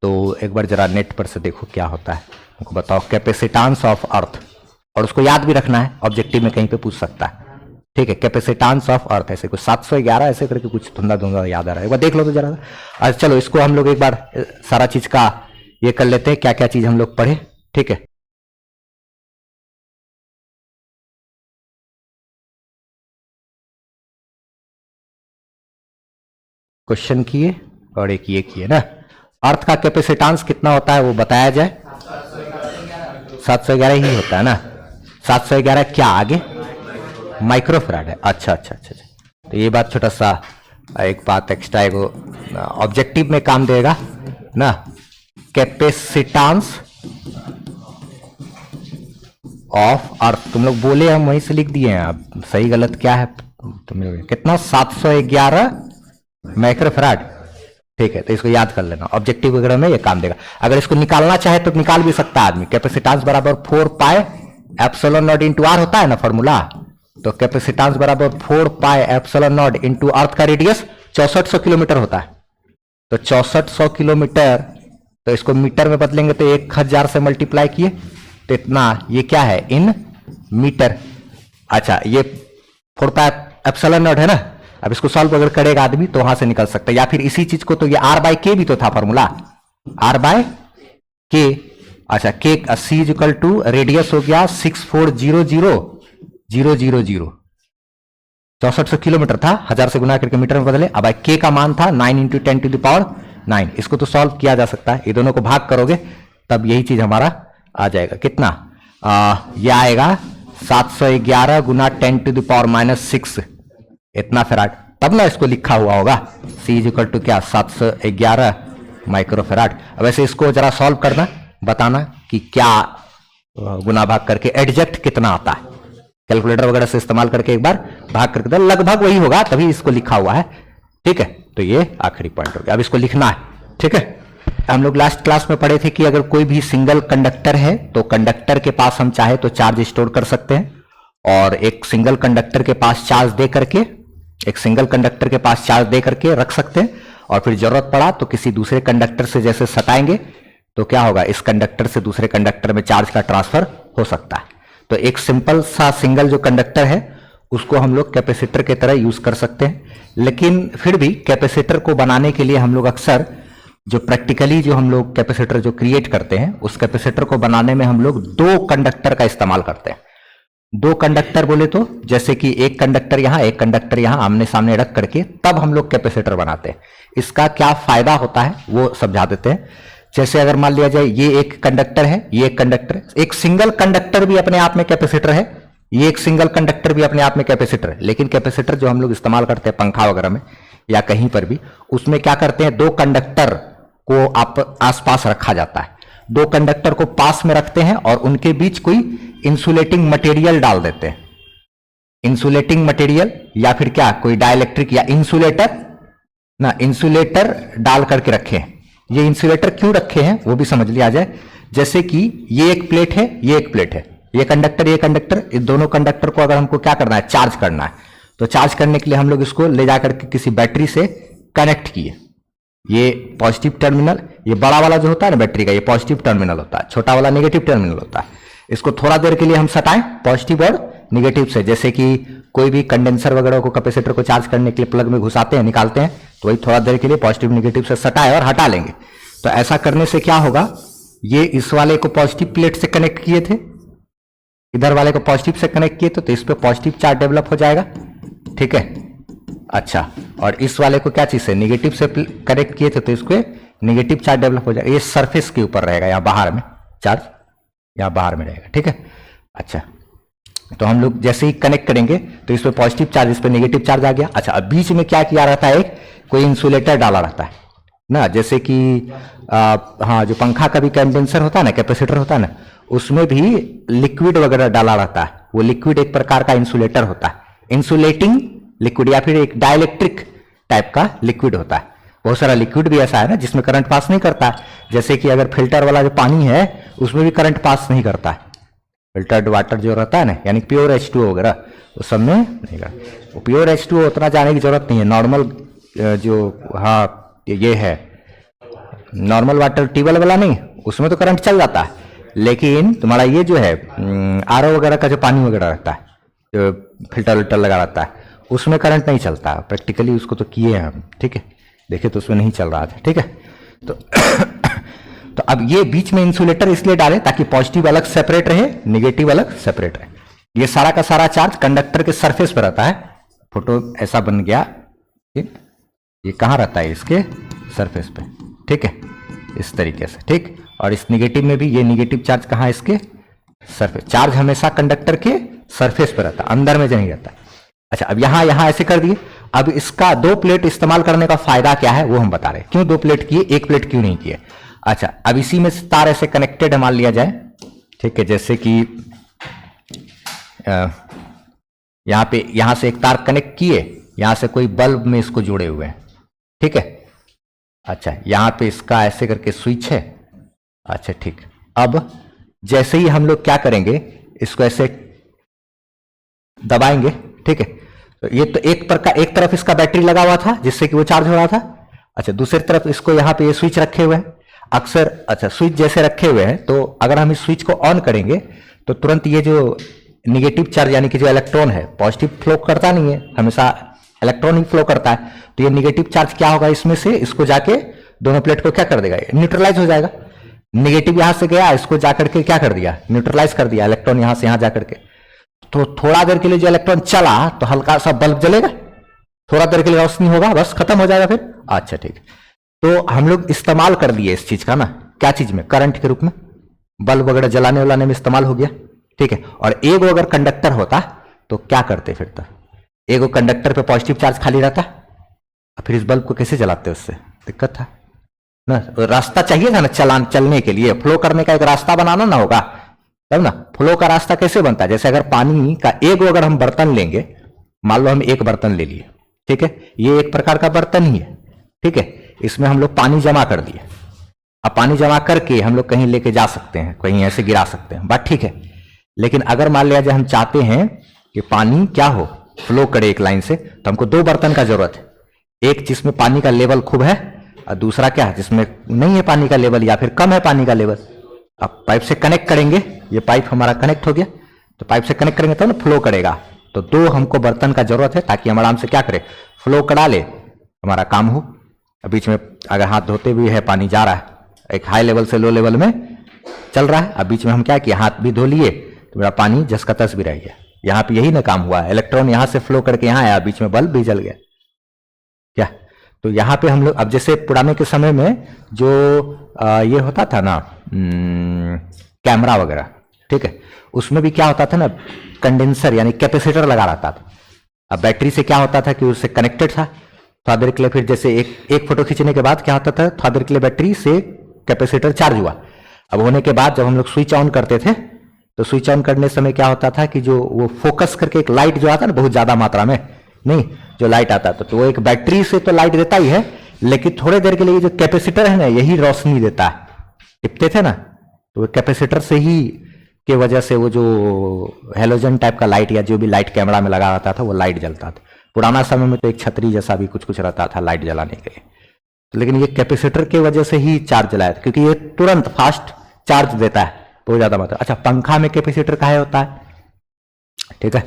A: तो एक बार जरा नेट पर से देखो क्या होता है, हमको बताओ कैपेसिटेंस ऑफ अर्थ, और उसको याद भी रखना है, ऑब्जेक्टिव में कहीं पे पूछ सकता है। ठीक है, कैपेसिटेंस ऑफ अर्थ ऐसे कुछ 711 ऐसे करके कुछ धुंधा धुंधा याद आ रहा है, एक बार देख लो तो जरा। अच्छा चलो, इसको हम लोग एक बार सारा चीज का ये कर लेते हैं, क्या क्या चीज हम लोग पढ़े। ठीक है, क्वेश्चन किए और एक ये किए ना, अर्थ का कैपेसिटेंस कितना होता है वो बताया जाए। 711 ही होता है ना, 711 क्या आगे माइक्रोफैराड है। अच्छा अच्छा अच्छा, तो ये बात छोटा सा एक बात एक्स्ट्रा एगो ऑब्जेक्टिव में काम देगा ना, कैपेसिटेंस ऑफ अर्थ। तुम लोग बोले हम वहीं से लिख दिए हैं, अब सही गलत क्या है तुम लोग कितना 711 माइक्रोफैराड। ठीक है, तो इसको याद कर लेना, ऑब्जेक्टिव वगैरह में ये काम देगा। अगर इसको निकालना चाहे तो निकाल भी सकता है आदमी। कैपेसिटेंस बराबर 4 pi epsilon naught into R होता है ना फॉर्मूला, तो कैपेसिटेंस बराबर 4 pi epsilon naught into earth का रेडियस 6400 किलोमीटर होता है। तो 6400 किलोमीटर, तो इसको मीटर में बदलेंगे तो 1000 से मल्टीप्लाई किए तो इतना, ये क्या है इन मीटर। अच्छा, ये 4 पाई एप्सिलॉन नॉट है ना, अब इसको सॉल्व अगर करेगा आदमी तो वहां से निकल सकता है, या फिर इसी चीज को तो ये आर बाय के भी तो था फॉर्मूला, आर बाय के। अच्छा, के सी इज इक्वल टू रेडियस हो गया 6400,000, 6400 किलोमीटर था, 1000 से गुना करके मीटर में बदले। अब के का मान था 9 × 10⁻⁹। इसको तो सॉल्व किया जा सकता है, ये दोनों को भाग करोगे तब यही चीज हमारा आ जाएगा। कितना ये आएगा 711 गुना 10⁻⁻⁶, इतना फैराड, तब ना इसको लिखा हुआ होगा C इज इक्वल टू क्या 711 माइक्रोफैराड। अब ऐसे इसको जरा सॉल्व करना, बताना कि क्या गुना भाग करके एडजेक्ट कितना आता है, कैलकुलेटर वगैरह से इस्तेमाल करके एक बार भाग करके, लगभग वही होगा तभी इसको लिखा हुआ है। ठीक है, तो ये आखिरी पॉइंट हो गया। अब इसको लिखना है, ठीक है। हम लोग लास्ट क्लास में पढ़े थे कि अगर कोई भी सिंगल कंडक्टर है तो कंडक्टर के पास हम चाहे तो चार्ज स्टोर कर सकते हैं, और एक सिंगल कंडक्टर के पास चार्ज दे करके रख सकते हैं, और फिर जरूरत पड़ा तो किसी दूसरे कंडक्टर से जैसे सटाएंगे तो क्या होगा, इस कंडक्टर से दूसरे कंडक्टर में चार्ज का ट्रांसफर हो सकता है। तो एक सिंपल सा सिंगल जो कंडक्टर है उसको हम लोग कैपेसिटर की तरह यूज कर सकते हैं। लेकिन फिर भी कैपेसिटर को बनाने के लिए हम लोग अक्सर जो प्रैक्टिकली जो हम लोग कैपेसिटर जो क्रिएट करते हैं, उस कैपेसिटर को बनाने में हम लोग 2 कंडक्टर का इस्तेमाल करते हैं। 2 कंडक्टर बोले तो जैसे कि एक कंडक्टर यहां, एक कंडक्टर यहां आमने सामने रख करके तब हम लोग कैपेसिटर बनाते हैं। इसका क्या फायदा होता है वो समझा देते हैं। जैसे अगर मान लिया जाए ये एक कंडक्टर है, ये एक कंडक्टर, एक सिंगल कंडक्टर भी अपने आप में कैपेसिटर है, ये एक सिंगल कंडक्टर भी अपने आप में कैपेसिटर है। लेकिन कैपेसिटर जो हम लोग इस्तेमाल करते हैं पंखा वगैरह में या कहीं पर भी, उसमें क्या करते हैं, 2 कंडक्टर को आसपास रखा जाता है। 2 कंडक्टर को पास में रखते हैं और उनके बीच कोई इंसुलेटिंग मटेरियल डाल देते हैं। इंसुलेटिंग मटेरियल या फिर क्या, कोई डाइलेक्ट्रिक या इंसुलेटर डाल करके रखे हैं। ये इंसुलेटर क्यों रखे हैं वो भी समझ लिया जाए। जैसे कि ये एक प्लेट है, ये एक प्लेट है, ये कंडक्टर, इस दोनों कंडक्टर को अगर हमको क्या करना है, चार्ज करना है, तो चार्ज करने के लिए हम लोग इसको ले जाकर के किसी बैटरी से कनेक्ट किए। ये पॉजिटिव टर्मिनल, ये बड़ा वाला जो होता है ना बैटरी का, ये पॉजिटिव टर्मिनल होता है, छोटा वाला नेगेटिव टर्मिनल होता है। इसको थोड़ा देर के लिए हम सटाएं पॉजिटिव और नेगेटिव से, जैसे कि कोई भी कंडेंसर वगैरह को कैपेसिटर को चार्ज करने के लिए प्लग में घुसाते हैं, निकालते हैं, तो वही थोड़ा देर के लिए पॉजिटिव नेगेटिव से सटाए और हटा लेंगे। तो ऐसा करने से क्या होगा, ये इस वाले को पॉजिटिव प्लेट से कनेक्ट किए थे, इधर वाले को पॉजिटिव से कनेक्ट किए तो इस पे पॉजिटिव चार्ज डेवलप हो जाएगा, ठीक है। अच्छा, और इस वाले को क्या चीज से, नेगेटिव से कनेक्ट किए थे तो इसको नेगेटिव चार्ज डेवलप हो जाएगा। ये सरफेस के ऊपर रहेगा, यहाँ बाहर में चार्ज, यहाँ बाहर में रहेगा, ठीक है। अच्छा, तो हम लोग जैसे ही कनेक्ट करेंगे तो इस पे पॉजिटिव चार्ज, इस पे नेगेटिव चार्ज आ गया। अच्छा, अब बीच में क्या किया रहता है, एक कोई इंसुलेटर डाला रहता है ना, जैसे कि हाँ, जो पंखा का भी कंडेंसर होता है ना, कैपेसिटर होता है ना, उसमें भी लिक्विड वगैरह डाला रहता है। वो लिक्विड एक प्रकार का इंसुलेटर होता है, इंसुलेटिंग लिक्विड, या फिर एक डाइलेक्ट्रिक टाइप का लिक्विड होता है। बहुत सारा लिक्विड भी ऐसा है ना जिसमें करंट पास नहीं करता है, जैसे कि अगर फिल्टर वाला जो पानी है उसमें भी करंट पास नहीं करता है। फिल्टर्ड वाटर जो रहता है ना, यानी प्योर H2O वगैरह, उस सब में नहीं करता। वो प्योर H2O उतना जाने की जरूरत नहीं है। नॉर्मल जो, हाँ ये है नॉर्मल वाटर, ट्यूबवेल वाला नहीं, उसमें तो करंट चल जाता है। लेकिन तुम्हारा ये जो है RO वगैरह का जो पानी वगैरह रहता है, जो फिल्टर विल्टर लगा रहता है, उसमें करंट नहीं चलता। प्रैक्टिकली उसको तो किए हैं हम, ठीक है, देखे तो उसमें नहीं चल रहा था, ठीक है। तो अब ये बीच में इंसुलेटर इसलिए डाले ताकि पॉजिटिव अलग सेपरेट रहे, नेगेटिव अलग सेपरेट रहे। ये सारा का सारा चार्ज कंडक्टर के सरफेस पर रहता है। फोटो ऐसा बन गया, ये कहाँ रहता है, इसके सरफेस पे, ठीक है, इस तरीके से, ठीक। और इस नेगेटिव में भी ये नेगेटिव चार्ज कहाँ, इसके सरफेस। चार्ज हमेशा कंडक्टर के सरफेस पर रहता है, अंदर में नहीं रहता। अच्छा, अब यहां ऐसे कर दिए। अब इसका 2 प्लेट इस्तेमाल करने का फायदा क्या है वो हम बता रहे हैं। क्यों 2 प्लेट किए, 1 प्लेट क्यों नहीं किए। अच्छा, अब इसी में तार ऐसे कनेक्टेड है मान लिया जाए, ठीक है, जैसे कि यहां से एक तार कनेक्ट किए, यहां से कोई बल्ब में इसको जुड़े हुए हैं, ठीक है। अच्छा, यहां पे इसका ऐसे करके स्विच है। अच्छा, ठीक। अब जैसे ही हम लोग क्या करेंगे, इसको ऐसे दबाएंगे, ठीक है, तो ये तो एक तरफ इसका बैटरी लगा हुआ था जिससे कि वो चार्ज हो रहा था। अच्छा, दूसरी तरफ इसको यहाँ पे ये स्विच रखे हुए हैं अक्सर। अच्छा, स्विच जैसे रखे हुए हैं तो अगर हम इस स्विच को ऑन करेंगे तो तुरंत ये जो निगेटिव चार्ज यानी कि जो इलेक्ट्रॉन है, पॉजिटिव फ्लो करता नहीं है, हमेशा इलेक्ट्रॉन ही फ्लो करता है। तो ये निगेटिव चार्ज क्या होगा, इसमें से इसको जाके दोनों प्लेट को क्या कर देगा, न्यूट्रलाइज हो जाएगा। निगेटिव यहां से गया, इसको जाकर के क्या कर दिया, न्यूट्रलाइज कर दिया, इलेक्ट्रॉन यहां से यहां जाकर के। तो थोड़ा देर के लिए जो इलेक्ट्रॉन चला तो हल्का सा बल्ब जलेगा, थोड़ा देर के लिए रोशनी होगा, बस खत्म हो जाएगा फिर। अच्छा, ठीक। तो हम लोग इस्तेमाल कर दिए इस चीज का ना, क्या चीज में, करंट के रूप में, बल्ब वगैरह जलाने वलाने में इस्तेमाल हो गया, ठीक है। और एगो अगर कंडक्टर होता तो क्या करते फिर, तो एगो कंडक्टर पे पॉजिटिव चार्ज खाली रहता, फिर इस बल्ब को कैसे जलाते, उससे दिक्कत था ना। रास्ता चाहिए था ना चलने के लिए, फ्लो करने का एक रास्ता बनाना ना होगा तब ना। फ्लो का रास्ता कैसे बनता है, जैसे अगर पानी का अगर हम बर्तन लेंगे, मान लो हम एक बर्तन ले लिए, ठीक है, ये एक प्रकार का बर्तन ही है, ठीक है, इसमें हम लोग पानी जमा कर दिए। अब पानी जमा करके हम लोग कहीं लेके जा सकते हैं, कहीं ऐसे गिरा सकते हैं, बात ठीक है। लेकिन अगर मान लिया जाए हम चाहते हैं कि पानी क्या हो, फ्लो करे एक लाइन से, तो हमको दो बर्तन का जरूरत है। एक जिसमें पानी का लेवल खूब है और दूसरा क्या है जिसमें नहीं है पानी का लेवल या फिर कम है पानी का लेवल। अब पाइप से कनेक्ट करेंगे, ये पाइप हमारा कनेक्ट हो गया, तो पाइप से कनेक्ट करेंगे तो ना फ्लो करेगा। तो दो हमको बर्तन का जरूरत है ताकि हम आराम से क्या करें, फ्लो करा ले, हमारा काम हो। बीच में अगर हाथ धोते भी है पानी जा रहा है, एक हाई लेवल से लो लेवल में चल रहा है, अब बीच में हम क्या किए, हाथ भी धो लिए तो मेरा पानी जस का तस भी रह गया। यहाँ पे यही ना काम हुआ, इलेक्ट्रॉन यहां से फ्लो करके यहाँ आया, बीच में बल्ब भी जल गया क्या। तो यहाँ पे हम लोग, अब जैसे पुराने के समय में जो ये होता था ना कैमरा वगैरह, ठीक है, उसमें भी क्या होता था ना, कंडेंसर यानी कैपेसिटर लगा रहता था। अब बैटरी से क्या होता था कि उससे कनेक्टेड था थोड़ा देर के लिए, फिर जैसे एक फोटो खींचने के बाद क्या होता था, थोड़ा देर के लिए बैटरी से कैपेसिटर चार्ज हुआ। अब होने के बाद जब हम लोग स्विच ऑन करते थे तो स्विच ऑन करने समय क्या होता था कि जो वो फोकस करके एक लाइट जो आता ना बहुत ज्यादा मात्रा में, नहीं जो लाइट आता था, तो वो एक बैटरी से तो लाइट देता ही है, लेकिन थोड़े देर के लिए जो कैपेसिटर है ना यही रोशनी देता है। टिपते थे ना तो वो कैपेसिटर से ही के वजह से वो जो हेलोजन टाइप का लाइट या जो भी लाइट कैमरा में लगा रहता था वो लाइट जलता था। पुराना समय में तो एक छतरी जैसा भी कुछ कुछ रहता था लाइट जलाने के लिए, लेकिन ये कैपेसिटर की वजह से ही चार्ज जलाया था, क्योंकि ये तुरंत फास्ट चार्ज देता है बहुत ज्यादा मात्रा। अच्छा, पंखा में कैपेसिटर काहे होता है, ठीक है,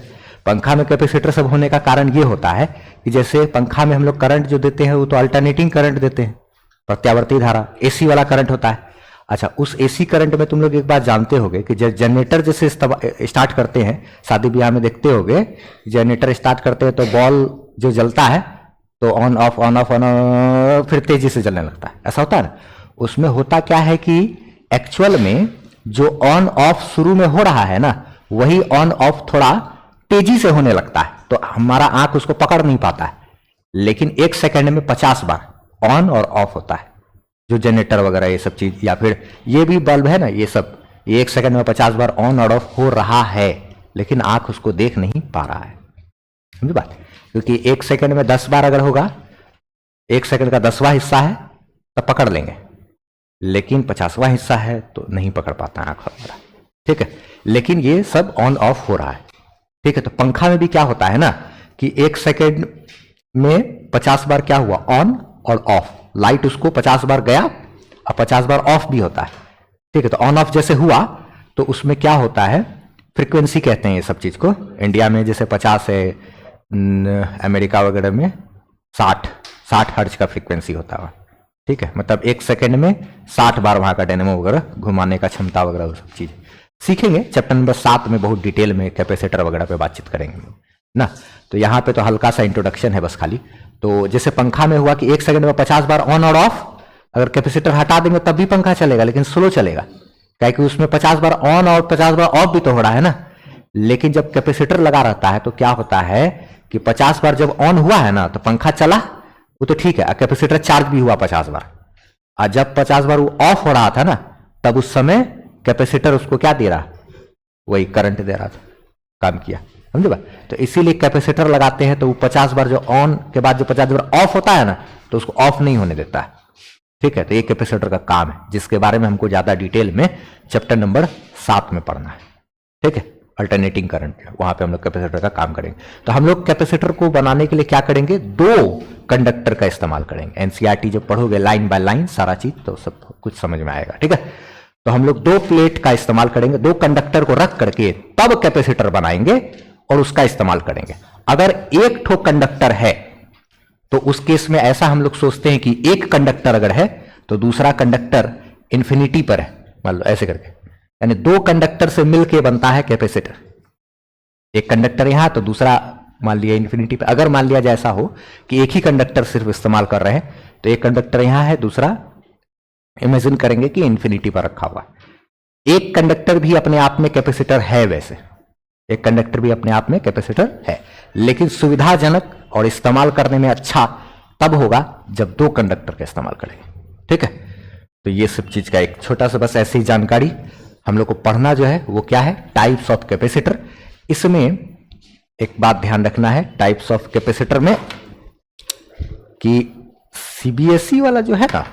A: पंखा में कैपेसिटर सब होने का कारण ये होता है कि जैसे पंखा में हम लोग करंट जो देते हैं वो तो अल्टरनेटिंग करंट देते हैं, प्रत्यावर्ती धारा, एसी वाला करंट होता है। अच्छा, उस एसी करंट में तुम लोग एक बात जानते होगे कि जब जनरेटर जैसे स्टार्ट करते हैं, शादी ब्याह में देखते होगे जनरेटर स्टार्ट करते हैं तो बॉल जो जलता है तो on off on off on off फिर तेजी से जलने लगता है, ऐसा होता है ना। उसमें होता क्या है कि एक्चुअल में जो ऑन ऑफ शुरू में हो रहा है ना वही ऑन ऑफ थोड़ा तेजी से होने लगता है, तो हमारा आंख उसको पकड़ नहीं पाता है। लेकिन एक सेकंड में 50 बार ऑन और ऑफ होता है जो जनरेटर वगैरह ये सब चीज, या फिर ये भी बल्ब है ना, ये सब ये एक सेकंड में 50 बार ऑन और ऑफ हो रहा है, लेकिन आंख उसको देख नहीं पा रहा है। समझ बात, क्योंकि एक सेकंड में 10 बार अगर होगा, एक सेकंड का 10वां हिस्सा है तब पकड़ लेंगे, लेकिन 50वां हिस्सा है तो नहीं पकड़ पाता आंख हमारा, ठीक है। लेकिन ये सब ऑन ऑफ हो रहा है, ठीक है। तो पंखा में भी क्या होता है ना कि एक सेकंड में 50 बार क्या हुआ, ऑन और ऑफ, लाइट उसको 50 बार गया और 50 बार ऑफ भी होता है, ठीक है। तो ऑन ऑफ जैसे हुआ तो उसमें क्या होता है, फ्रीक्वेंसी कहते हैं ये सब चीज को। इंडिया में जैसे 50 है, अमेरिका वगैरह में 60 हर्ट्ज का फ्रीक्वेंसी होता है, ठीक है। मतलब एक सेकंड में 60 बार वहां का डायनेमो वगैरह घुमाने का क्षमता वगैरह वो सब चीज सीखेंगे चैप्टर नंबर 7 में, बहुत डिटेल में कैपेसिटर वगैरह पे बातचीत करेंगे ना। तो यहाँ पे तो हल्का सा इंट्रोडक्शन है बस खाली। तो जैसे पंखा में हुआ कि एक सेकंड में 50 बार ऑन और ऑफ, अगर कैपेसिटर हटा देंगे तब भी पंखा चलेगा लेकिन स्लो चलेगा, क्योंकि उसमें 50 बार ऑन और 50 बार ऑफ भी तो हो रहा है ना। लेकिन जब कैपेसिटर लगा रहता है तो क्या होता है कि 50 बार जब ऑन हुआ है ना तो पंखा चला, वो तो ठीक है, कैपेसिटर चार्ज भी हुआ 50 बार, और जब 50 बार वो ऑफ हो रहा था ना तब उस समय कैपेसिटर उसको क्या दे रहा, वही करंट दे रहा था, काम किया, समझे बात। तो इसीलिए कैपेसिटर लगाते हैं तो वो 50 बार जो ऑन के बाद जो 50 बार ऑफ होता है ना तो उसको ऑफ नहीं होने देता है, ठीक है। तो ये कैपेसिटर का काम है जिसके बारे में हमको ज्यादा डिटेल में चैप्टर नंबर 7 में पढ़ना है, ठीक है। अल्टरनेटिंग करंट, वहां पे हम लोग कैपेसिटर का काम करेंगे। तो हम लोग कैपेसिटर को बनाने के लिए क्या करेंगे, 2 कंडक्टर का इस्तेमाल करेंगे। एनसीईआरटी जब पढ़ोगे लाइन बाय लाइन सारा चीज तो सब कुछ समझ में आएगा, ठीक है। तो हम लोग 2 प्लेट का इस्तेमाल करेंगे, 2 कंडक्टर को रख करके तब कैपेसिटर बनाएंगे और उसका इस्तेमाल करेंगे। अगर एक ठो कंडक्टर है तो उस केस में ऐसा हम लोग सोचते हैं कि एक कंडक्टर अगर है तो दूसरा कंडक्टर इंफिनिटी पर है, मान लो ऐसे करके, यानी 2 कंडक्टर से मिलके बनता है कैपेसिटर। एक कंडक्टर यहां तो दूसरा मान लिया इंफिनिटी पे। अगर मान लिया जाए ऐसा हो कि एक ही कंडक्टर सिर्फ इस्तेमाल कर रहे हैं तो एक कंडक्टर यहां है, दूसरा इमेजिन करेंगे कि इंफिनिटी पर रखा हुआ। एक कंडक्टर भी अपने आप में कैपेसिटर है, वैसे एक कंडक्टर भी अपने आप में कैपेसिटर है, लेकिन सुविधाजनक और इस्तेमाल करने में अच्छा तब होगा जब 2 कंडक्टर का इस्तेमाल करेंगे, ठीक है। तो ये सब चीज का एक छोटा सा बस ऐसी जानकारी हम लोग को पढ़ना जो है वो क्या है, टाइप्स ऑफ कैपेसिटर। इसमें एक बात ध्यान रखना है टाइप्स ऑफ कैपेसिटर में कि सीबीएसई वाला जो है ना,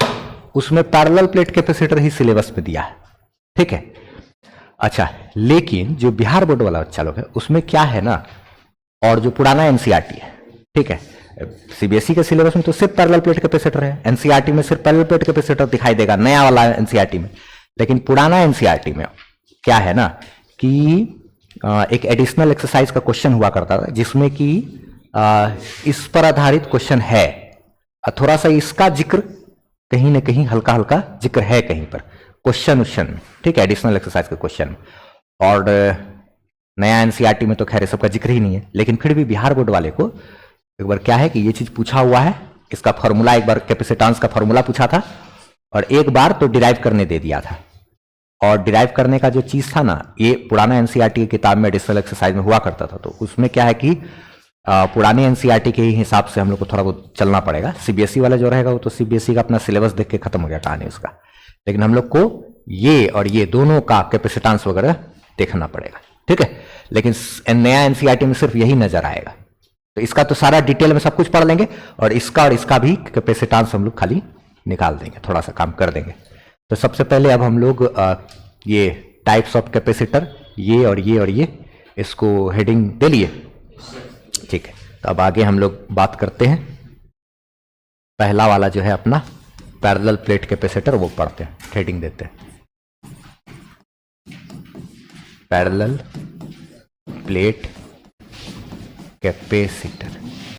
A: उसमें पैरेलल प्लेट कैपेसिटर ही सिलेबस में दिया है, ठीक है। अच्छा, लेकिन जो बिहार बोर्ड वाला बच्चा लोग है उसमें क्या है ना, और जो पुराना एनसीईआरटी है, ठीक है, सीबीएसई के सिलेबस में तो सिर्फ पैरेलल प्लेट कैपेसिटर है, एनसीईआरटी में सिर्फ पैरेलल प्लेट कैपेसिटर दिखाई देगा नया वाला एनसीईआरटी में। लेकिन पुराना एनसीईआरटी में क्या है ना कि एक एडिशनल एक्सरसाइज का क्वेश्चन हुआ करता था जिसमें कि इस पर आधारित क्वेश्चन है, थोड़ा सा इसका जिक्र कहीं ना कहीं हल्का हल्का जिक्र है कहीं पर क्वेश्चन में, ठीक है, एडिशनल एक्सरसाइज के क्वेश्चन में। और नया एनसीईआरटी में तो खैर सबका जिक्र ही नहीं है, लेकिन फिर भी बिहार बोर्ड वाले को एक बार क्या है कि ये चीज पूछा हुआ है, इसका फॉर्मूला एक बार कैपेसिटेंस का फॉर्मूला पूछा था और एक बार तो डिराइव करने दे दिया था। और डिराइव करने का जो चीज था ना, ये पुराना एनसीईआरटी की किताब में एडिशनल एक्सरसाइज में हुआ करता था, तो उसमें क्या है कि पुराने एनसीईआरटी के ही हिसाब से हम लोग को थोड़ा बहुत चलना पड़ेगा। सीबीएसई वाला जो रहेगा वो तो सीबीएसई का अपना सिलेबस देख के खत्म हो गया कहानी उसका, लेकिन हम लोग को ये और ये दोनों का कैपेसिटेंस वगैरह देखना पड़ेगा, ठीक है। लेकिन नया एनसीईआरटी में सिर्फ यही नजर आएगा, तो इसका तो सारा डिटेल में सब कुछ पढ़ लेंगे और इसका भी कैपेसिटेंस हम लोग खाली निकाल देंगे, थोड़ा सा काम कर देंगे। तो सबसे पहले अब हम लोग ये टाइप्स ऑफ कैपेसिटर, ये और ये इसको हेडिंग दे लिए, ठीक है। तो अब आगे हम लोग बात करते हैं, पहला वाला जो है अपना पैरेलल प्लेट कैपेसिटर, वो पढ़ते हैं, हेडिंग देते हैं पैरेलल प्लेट कैपेसिटर।